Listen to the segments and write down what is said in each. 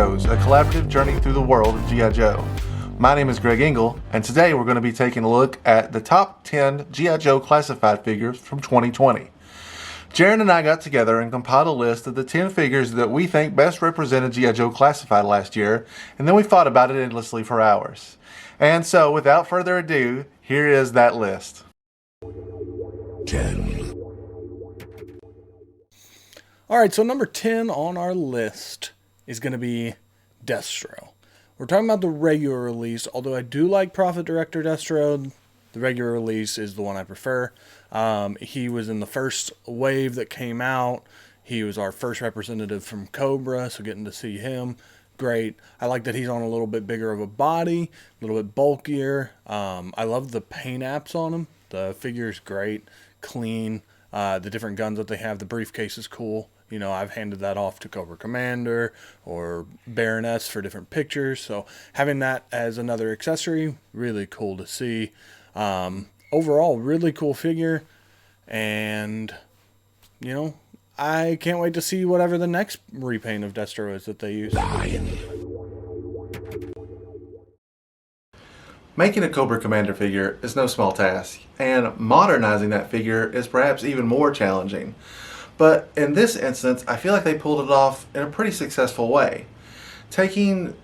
Joes, a collaborative journey through the world of G.I. Joe. My name is Greg Engel, and today we're going to be taking a look at the top 10 G.I. Joe classified figures from 2020. Jaren and I got together and compiled a list of the 10 figures that we think best represented G.I. Joe classified last year, and then we thought about it endlessly for hours. And so, without further ado, here is that list. 10. Alright, so number 10 on our list is going to be Deathstroke. We're talking about the regular release, although I do like Profit Director Deathstroke. The regular release is the one I prefer. He was in the first wave that came out. He was our first representative from Cobra, so getting to see him, great. I like that he's on a little bit bigger of a body, a little bit bulkier. I love the paint apps on him. The figure's great, clean. The different guns that they have, the briefcase is cool. You know, I've handed that off to Cobra Commander or Baroness for different pictures. So having that as another accessory, really cool to see. Overall, really cool figure. And, you know, I can't wait to see whatever the next repaint of Deathstroke is that they use. Making a Cobra Commander figure is no small task, and modernizing that figure is perhaps even more challenging. But in this instance, I feel like they pulled it off in a pretty successful way. Taking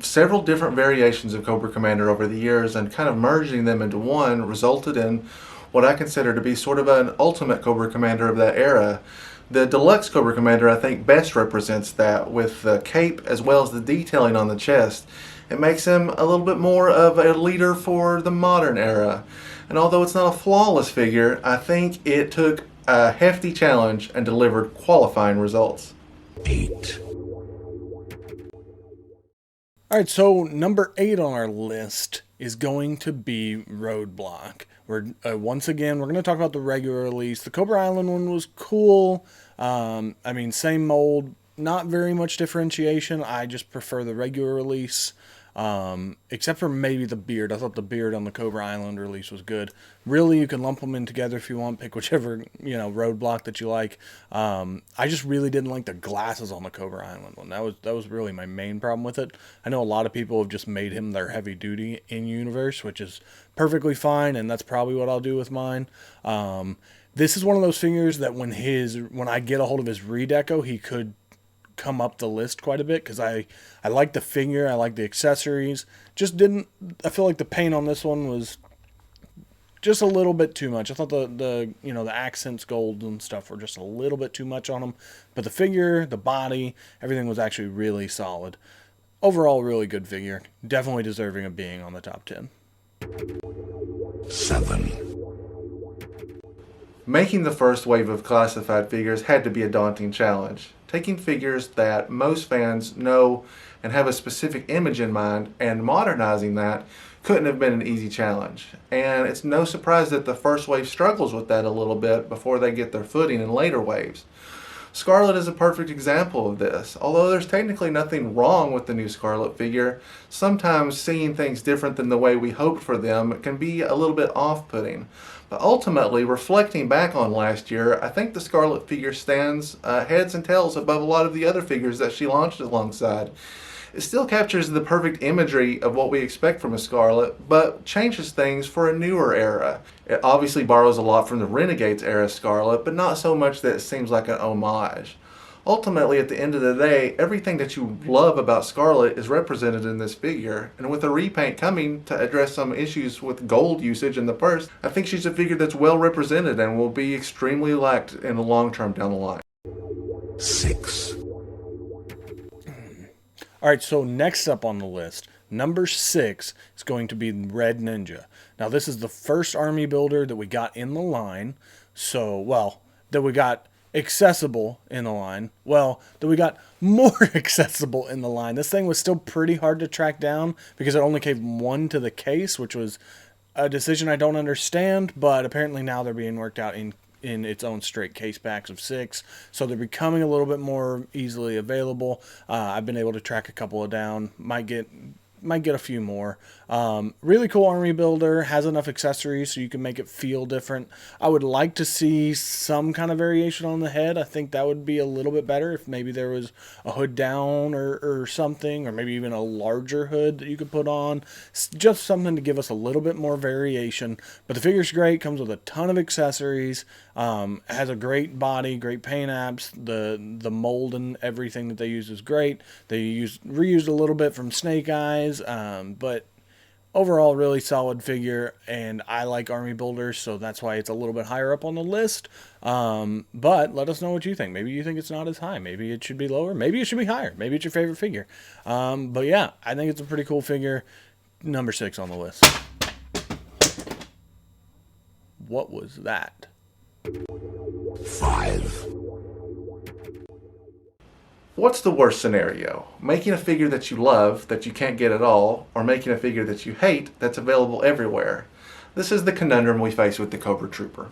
several different variations of Cobra Commander over the years and kind of merging them into one resulted in what I consider to be sort of an ultimate Cobra Commander of that era. The Deluxe Cobra Commander I think best represents that, with the cape as well as the detailing on the chest. It makes him a little bit more of a leader for the modern era. And although it's not a flawless figure, I think it took a hefty challenge and delivered qualifying results. 8. Alright, so number 8 on our list is going to be Roadblock. Once again, we're going to talk about the regular release. The Cobra Island one was cool. I mean, same mold, not very much differentiation. I just prefer the regular release. Except for maybe the beard. I thought the beard on the Cobra Island release was good. Really, you can lump them in together if you want. Pick whichever, Roadblock that you like. I just really didn't like the glasses on the Cobra Island one. That was really my main problem with it. I know a lot of people have just made him their heavy duty in universe, which is perfectly fine, and that's probably what I'll do with mine. This is one of those figures that when I get a hold of his redeco, he could come up the list quite a bit, because I like the figure, I like the accessories. I feel like the paint on this one was just a little bit too much. I thought the accents gold and stuff were just a little bit too much on them, but the figure, the body, everything was actually really solid. Overall, really good figure, definitely deserving of being on the top 10. 7. Making the first wave of classified figures had to be a daunting challenge. Taking figures that most fans know and have a specific image in mind and modernizing that couldn't have been an easy challenge. And it's no surprise that the first wave struggles with that a little bit before they get their footing in later waves. Scarlet is a perfect example of this. Although there's technically nothing wrong with the new Scarlet figure, sometimes seeing things different than the way we hoped for them can be a little bit off-putting. But ultimately, reflecting back on last year, I think the Scarlet figure stands heads and tails above a lot of the other figures that she launched alongside. It still captures the perfect imagery of what we expect from a Scarlet, but changes things for a newer era. It obviously borrows a lot from the Renegades era Scarlet, but not so much that it seems like an homage. Ultimately, at the end of the day, everything that you love about Scarlet is represented in this figure, and with a repaint coming to address some issues with gold usage in the purse, I think she's a figure that's well represented and will be extremely liked in the long term down the line. 6. Alright, so next up on the list, number 6 is going to be Red Ninja. Now, this is the first army builder that we got in the line, that we got accessible in the line. That we got more accessible in the line. This thing was still pretty hard to track down because it only came 1 to the case, which was a decision I don't understand, but apparently now they're being worked out in its own straight case packs of 6, so they're becoming a little bit more easily available. I've been able to track a couple of down. Might get might get a few more. Really cool army builder, has enough accessories so you can make it feel different. I would like to see some kind of variation on the head. I think that would be a little bit better if maybe there was a hood down or something, or maybe even a larger hood that you could put on. Just something to give us a little bit more variation. But the figure's great, comes with a ton of accessories, has a great body, great paint apps. The mold and everything that they use is great. They reused a little bit from Snake Eyes, but overall really solid figure, and I like army builders, so that's why it's a little bit higher up on the list. But let us know what you think. Maybe you think it's not as high. Maybe it should be lower. Maybe it should be higher. Maybe it's your favorite figure. But yeah, I think it's a pretty cool figure. Number 6 on the list. What was that? 5, What's the worst scenario? Making a figure that you love that you can't get at all, or making a figure that you hate that's available everywhere? This is the conundrum we face with the Cobra Trooper.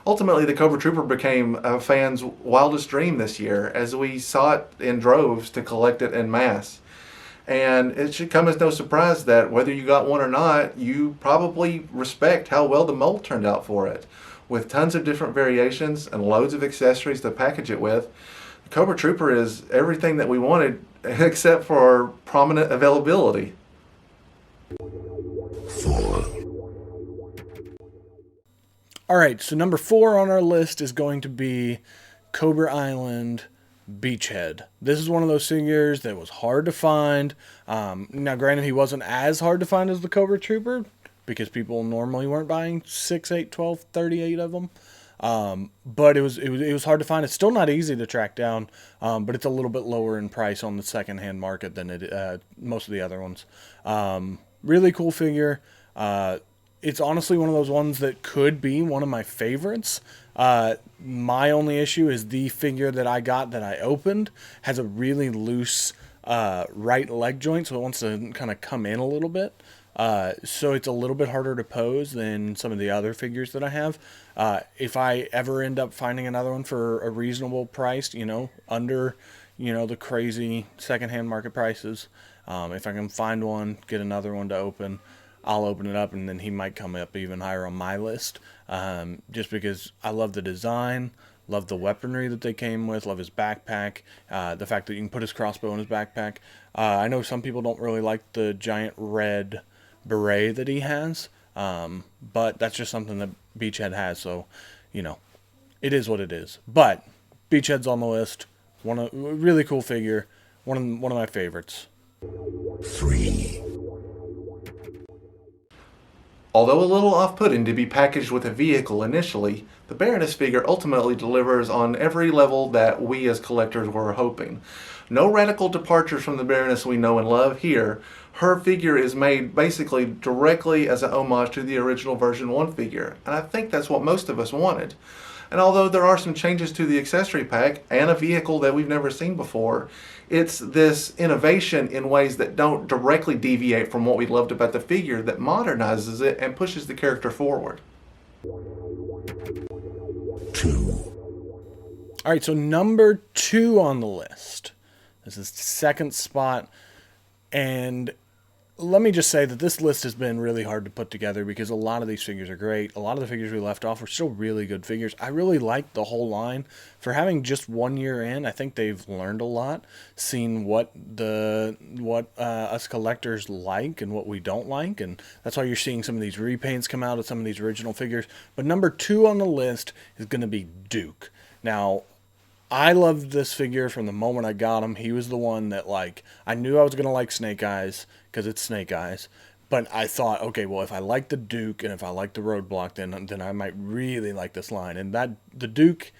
Ultimately, the Cobra Trooper became a fan's wildest dream this year as we saw it in droves to collect it en masse. And it should come as no surprise that whether you got one or not, you probably respect how well the mold turned out for it. With tons of different variations and loads of accessories to package it with, the Cobra Trooper is everything that we wanted except for prominent availability. 4, All right, so number 4 on our list is going to be Cobra Island Beachhead. This is one of those figures that was hard to find. Now, granted, he wasn't as hard to find as the Cobra Trooper because people normally weren't buying 6, 8, 12, 38 of them. But it was hard to find. It's still not easy to track down, but it's a little bit lower in price on the secondhand market than most of the other ones. Really cool figure. It's honestly one of those ones that could be one of my favorites. My only issue is the figure that I got that I opened has a really loose right leg joint, so it wants to kind of come in a little bit. So it's a little bit harder to pose than some of the other figures that I have. If I ever end up finding another one for a reasonable price, under, the crazy secondhand market prices, if I can find one, get another one to open, I'll open it up, and then he might come up even higher on my list. Just because I love the design, love the weaponry that they came with, love his backpack, the fact that you can put his crossbow in his backpack. I know some people don't really like the giant red beret that he has, but that's just something that Beachhead has, so it is what it is. But Beachhead's on the list. Really cool figure, one of my favorites. 3, Although a little off-putting to be packaged with a vehicle initially, the Baroness figure ultimately delivers on every level that we as collectors were hoping. No radical departures from the Baroness we know and love here. Her figure is made basically directly as an homage to the original version 1 figure, and I think that's what most of us wanted. And although there are some changes to the accessory pack and a vehicle that we've never seen before, it's this innovation in ways that don't directly deviate from what we loved about the figure that modernizes it and pushes the character forward. 2, All right, so number 2 on the list. This is the second spot, and let me just say that this list has been really hard to put together because a lot of these figures are great. A lot of the figures we left off were still really good figures. I really like the whole line. For having just 1 year in, I think they've learned a lot, seen what us collectors like and what we don't like, and that's why you're seeing some of these repaints come out of some of these original figures. But number 2 on the list is going to be Duke. Now, I loved this figure from the moment I got him. He was the one that, I knew I was going to like Snake Eyes because it's Snake Eyes. But I thought, okay, well, if I like the Duke and if I like the Roadblock, then I might really like this line. And the Duke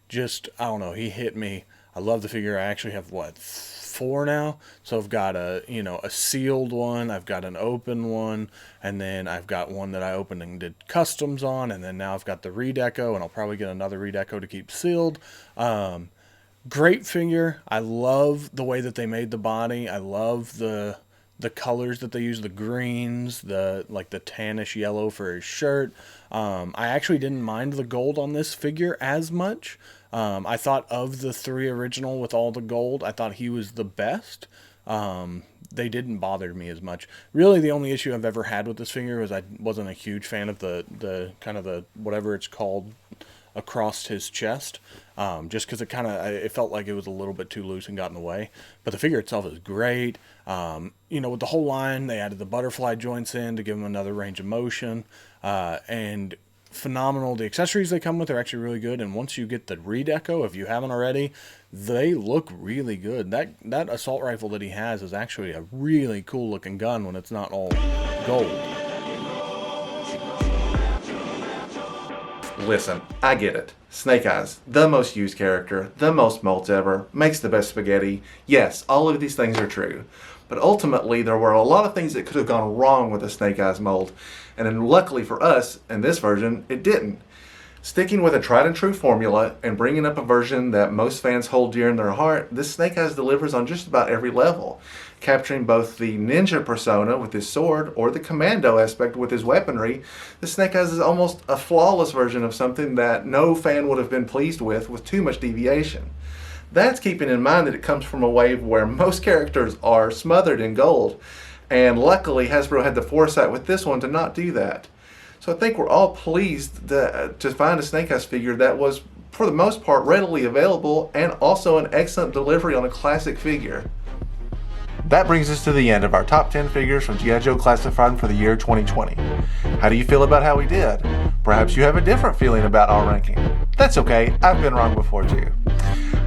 just, I don't know, he hit me. I love the figure. I actually have, 4 now? So I've got a sealed one, I've got an open one, and then I've got one that I opened and did customs on, and then now I've got the redeco, and I'll probably get another redeco to keep sealed. Great figure. I love the way that they made the body. I love the colors that they use, the greens, the tannish yellow for his shirt. I actually didn't mind the gold on this figure as much. I thought of the 3 original with all the gold, I thought he was the best. They didn't bother me as much. Really, the only issue I've ever had with this figure was I wasn't a huge fan of the kind of the whatever it's called across his chest, just because it felt like it was a little bit too loose and got in the way. But the figure itself is great. With the whole line, they added the butterfly joints in to give him another range of motion, and phenomenal. The accessories they come with are actually really good, and once you get the redeco, if you haven't already, they look really good. That assault rifle that he has is actually a really cool looking gun when it's not all gold. Listen, I get it. Snake Eyes, the most used character, the most molds ever, makes the best spaghetti. Yes, all of these things are true. But ultimately, there were a lot of things that could have gone wrong with the Snake Eyes mold. And then luckily for us, in this version, it didn't. Sticking with a tried and true formula and bringing up a version that most fans hold dear in their heart, this Snake Eyes delivers on just about every level, capturing both the ninja persona with his sword or the commando aspect with his weaponry. The Snake Eyes is almost a flawless version of something that no fan would have been pleased with too much deviation. That's keeping in mind that it comes from a wave where most characters are smothered in gold, and luckily Hasbro had the foresight with this one to not do that. So I think we're all pleased to find a Snake Eyes figure that was, for the most part, readily available and also an excellent delivery on a classic figure. That brings us to the end of our top 10 figures from G.I. Joe Classified for the year 2020. How do you feel about how we did? Perhaps you have a different feeling about our ranking. That's okay, I've been wrong before too.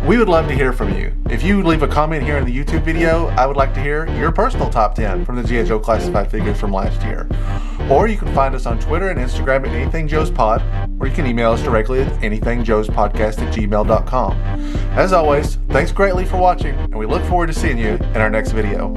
We would love to hear from you. If you leave a comment here in the YouTube video, I would like to hear your personal top 10 from the G.I. Joe Classified figures from last year. Or you can find us on Twitter and Instagram at AnythingJoesPod, or you can email us directly at anythingjoespodcast@gmail.com. As always, thanks greatly for watching, and we look forward to seeing you in our next video.